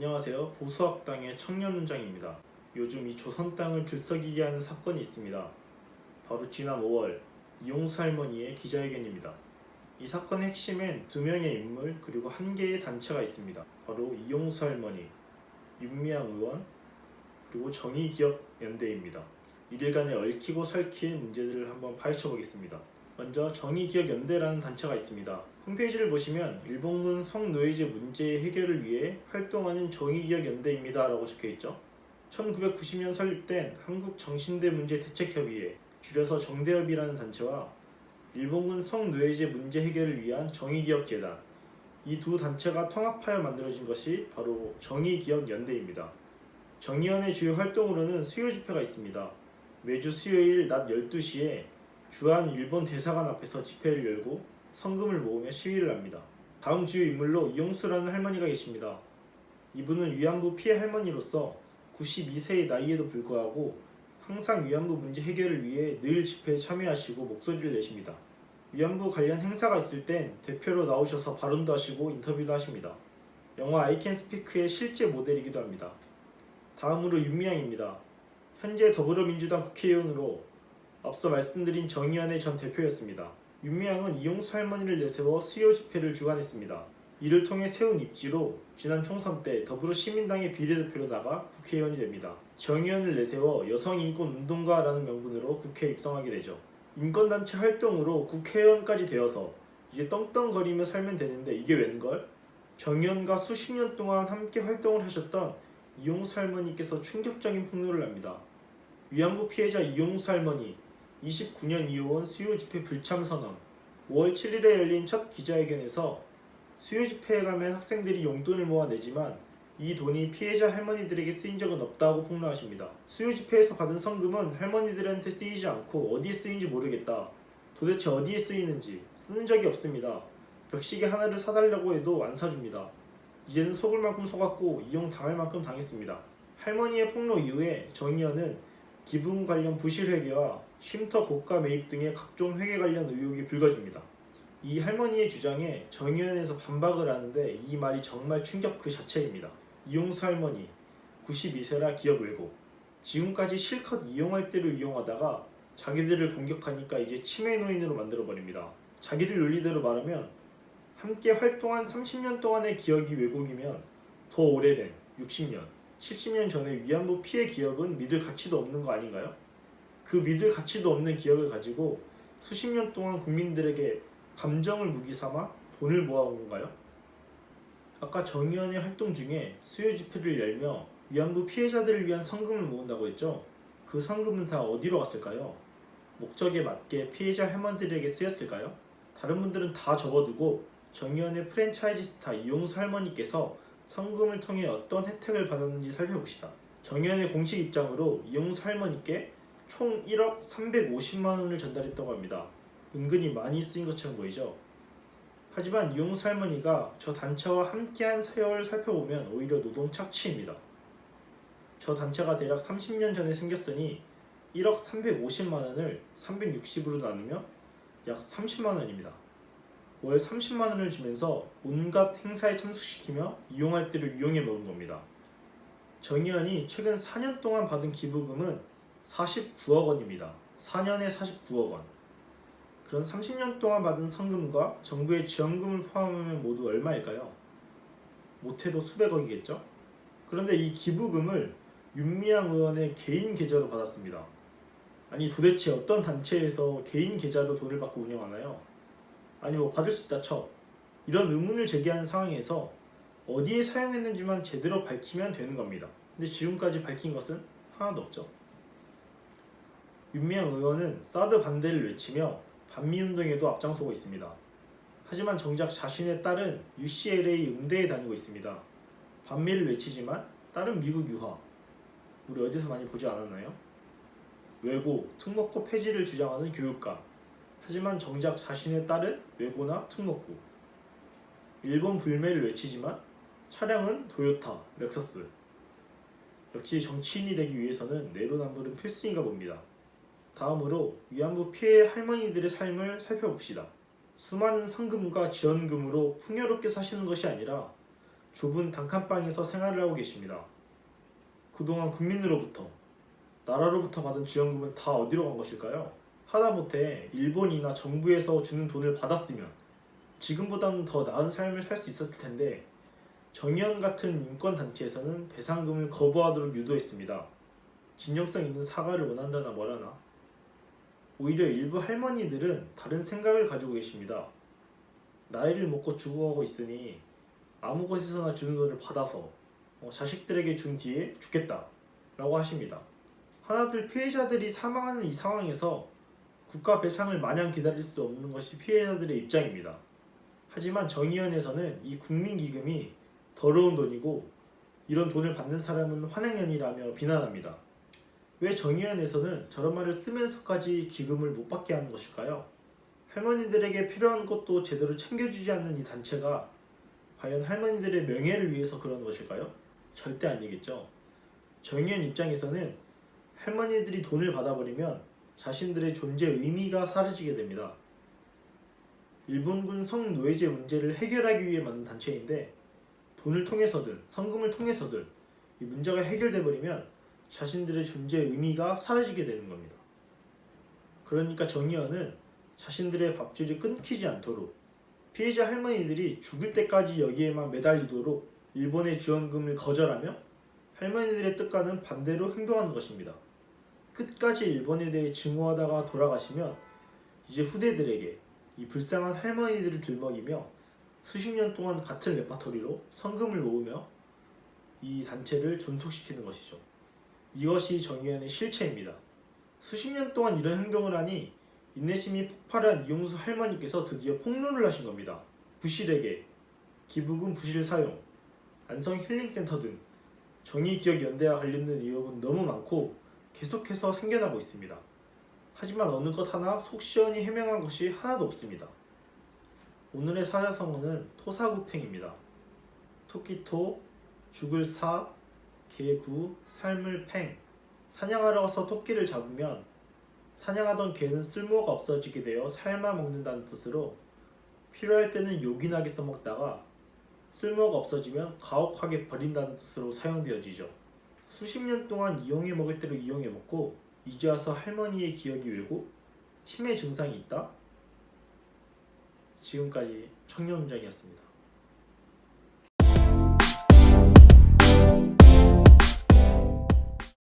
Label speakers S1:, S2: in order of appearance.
S1: 안녕하세요. 보수학당의 청년훈장입니다. 요즘 이 조선 땅을 들썩이게 하는 사건이 있습니다. 바로 지난 5월 이용수 할머니의 기자회견입니다. 이 사건의 핵심엔 두 명의 인물 그리고 한 개의 단체가 있습니다. 바로 이용수 할머니, 윤미향 의원, 그리고 정의기억연대입니다. 이들 간에 얽히고 설킨 문제들을 한번 파헤쳐 보겠습니다. 먼저 정의기억연대라는 단체가 있습니다. 홈페이지를 보시면 일본군 성노예제 문제 해결을 위해 활동하는 정의기억연대입니다 라고 적혀있죠. 1990년 설립된 한국정신대 문제대책협의회, 줄여서 정대협이라는 단체와 일본군 성노예제 문제 해결을 위한 정의기억재단, 이 두 단체가 통합하여 만들어진 것이 바로 정의기억연대입니다. 정의연의 주요 활동으로는 수요집회가 있습니다. 매주 수요일 낮 12시에 주한 일본 대사관 앞에서 집회를 열고 성금을 모으며 시위를 합니다. 다음 주요 인물로 이용수라는 할머니가 계십니다. 이분은 위안부 피해 할머니로서 92세의 나이에도 불구하고 항상 위안부 문제 해결을 위해 늘 집회에 참여하시고 목소리를 내십니다. 위안부 관련 행사가 있을 땐 대표로 나오셔서 발언도 하시고 인터뷰도 하십니다. 영화 I Can Speak의 실제 모델이기도 합니다. 다음으로 윤미향입니다. 현재 더불어민주당 국회의원으로 앞서 말씀드린 정의연의 전 대표였습니다. 윤미향은 이용수 할머니를 내세워 수요 집회를 주관했습니다. 이를 통해 세운 입지로 지난 총선 때 더불어시민당의 비례대표로 나가 국회의원이 됩니다. 정의연을 내세워 여성인권운동가라는 명분으로 국회에 입성하게 되죠. 인권단체 활동으로 국회의원까지 되어서 이제 떵떵거리며 살면 되는데 이게 웬걸? 정의연과 수십 년 동안 함께 활동을 하셨던 이용수 할머니께서 충격적인 폭로를 합니다. 위안부 피해자 이용수 할머니 29년 이어온 수요집회 불참선언, 5월 7일에 열린 첫 기자회견에서 수요집회에 가면 학생들이 용돈을 모아내지만 이 돈이 피해자 할머니들에게 쓰인 적은 없다고 폭로하십니다. 수요집회에서 받은 성금은 할머니들한테 쓰이지 않고 어디에 쓰인지 모르겠다. 도대체 어디에 쓰이는지 쓰는 적이 없습니다. 벽시계 하나를 사달라고 해도 안 사줍니다. 이제는 속을 만큼 속았고 이용당할 만큼 당했습니다. 할머니의 폭로 이후에 정의연은 기부금 관련 부실회계와 쉼터 고가 매입 등의 각종 회계 관련 의혹이 불거집니다. 이 할머니의 주장에 정의연에서 반박을 하는데 이 말이 정말 충격 그 자체입니다. 이용수 할머니, 92세라 기억 왜곡. 지금까지 실컷 이용할 대로 이용하다가 자기들을 공격하니까 이제 치매 노인으로 만들어버립니다. 자기들 논리대로 말하면 함께 활동한 30년 동안의 기억이 왜곡이면 더 오래된 60년, 70년 전의 위안부 피해 기억은 믿을 가치도 없는 거 아닌가요? 그 믿을 가치도 없는 기억을 가지고 수십 년 동안 국민들에게 감정을 무기 삼아 돈을 모아온 건가요? 아까 정의연의 활동 중에 수요 집회를 열며 위안부 피해자들을 위한 성금을 모은다고 했죠? 그 성금은 다 어디로 갔을까요? 목적에 맞게 피해자 할머니들에게 쓰였을까요? 다른 분들은 다 접어두고 정의연의 프랜차이즈 스타 이용수 할머니께서 성금을 통해 어떤 혜택을 받았는지 살펴봅시다. 정의연의 공식 입장으로 이용수 할머니께 총 1억 350만 원을 전달했다고 합니다. 은근히 많이 쓰인 것처럼 보이죠? 하지만 이용수 할머니가 저 단체와 함께한 세월을 살펴보면 오히려 노동 착취입니다. 저 단체가 대략 30년 전에 생겼으니 1억 350만 원을 360으로 나누면 약 30만 원입니다. 월 30만 원을 주면서 온갖 행사에 참석시키며 이용할 대로 이용해 먹은 겁니다. 정의연이 최근 4년 동안 받은 기부금은 49억 원입니다. 4년에 49억 원. 그런 30년 동안 받은 성금과 정부의 지원금을 포함하면 모두 얼마일까요? 못해도 수백억이겠죠? 그런데 이 기부금을 윤미향 의원의 개인 계좌로 받았습니다. 아니 도대체 어떤 단체에서 개인 계좌로 돈을 받고 운영하나요? 아니 받을 수 있다 쳐. 이런 의문을 제기하는 상황에서 어디에 사용했는지만 제대로 밝히면 되는 겁니다. 근데 지금까지 밝힌 것은 하나도 없죠. 윤미향 의원은 사드 반대를 외치며 반미운동에도 앞장서고 있습니다. 하지만 정작 자신의 딸은 UCLA 음대에 다니고 있습니다. 반미를 외치지만 딸은 미국 유학. 우리 어디서 많이 보지 않았나요? 외고, 특목고 폐지를 주장하는 교육가. 하지만 정작 자신의 딸은 외고나 특목고. 일본 불매를 외치지만 차량은 도요타, 렉서스. 역시 정치인이 되기 위해서는 내로남불은 필수인가 봅니다. 다음으로 위안부 피해 할머니들의 삶을 살펴봅시다. 수많은 성금과 지원금으로 풍요롭게 사시는 것이 아니라 좁은 단칸방에서 생활을 하고 계십니다. 그동안 국민으로부터, 나라로부터 받은 지원금은 다 어디로 간 것일까요? 하다못해 일본이나 정부에서 주는 돈을 받았으면 지금보다는 더 나은 삶을 살 수 있었을 텐데 정의연 같은 인권단체에서는 배상금을 거부하도록 유도했습니다. 진정성 있는 사과를 원한다나 뭐라나. 오히려 일부 할머니들은 다른 생각을 가지고 계십니다. 나이를 먹고 죽어가고 있으니 아무 곳에서나 주는 돈을 받아서 자식들에게 준 뒤에 죽겠다 라고 하십니다. 하나둘 피해자들이 사망하는 이 상황에서 국가 배상을 마냥 기다릴 수 없는 것이 피해자들의 입장입니다. 하지만 정의연에서는 이 국민기금이 더러운 돈이고 이런 돈을 받는 사람은 환행연이라며 비난합니다. 왜 정의연에서는 저런 말을 쓰면서까지 기금을 못 받게 하는 것일까요? 할머니들에게 필요한 것도 제대로 챙겨주지 않는 이 단체가 과연 할머니들의 명예를 위해서 그러는 것일까요? 절대 아니겠죠. 정의연 입장에서는 할머니들이 돈을 받아버리면 자신들의 존재 의미가 사라지게 됩니다. 일본군 성노예제 문제를 해결하기 위해 만든 단체인데 돈을 통해서든 성금을 통해서든 이 문제가 해결돼 버리면 자신들의 존재 의미가 사라지게 되는 겁니다. 그러니까 정의연은 자신들의 밥줄이 끊기지 않도록 피해자 할머니들이 죽을 때까지 여기에만 매달리도록 일본의 지원금을 거절하며 할머니들의 뜻과는 반대로 행동하는 것입니다. 끝까지 일본에 대해 증오하다가 돌아가시면 이제 후대들에게 이 불쌍한 할머니들을 들먹이며 수십 년 동안 같은 레파토리로 성금을 모으며 이 단체를 존속시키는 것이죠. 이것이 정의연의 실체입니다. 수십 년 동안 이런 행동을 하니 인내심이 폭발한 이용수 할머니께서 드디어 폭로를 하신 겁니다. 부실에게 기부금 부실 사용, 안성 힐링센터 등 정의기억연대와 관련된 의혹은 너무 많고 계속해서 생겨나고 있습니다. 하지만 어느 것 하나 속 시원히 해명한 것이 하나도 없습니다. 오늘의 사자성어는 토사구팽입니다. 토끼토, 죽을 사, 개구, 삶을 팽. 사냥하러 가서 토끼를 잡으면 사냥하던 개는 쓸모가 없어지게 되어 삶아 먹는다는 뜻으로 필요할 때는 요긴하게 써먹다가 쓸모가 없어지면 가혹하게 버린다는 뜻으로 사용되어지죠. 수십 년 동안 이용해 먹을 대로 이용해 먹고 이제 와서 할머니의 기억이 왜고 치매 증상이 있다? 지금까지 청년훈장이었습니다.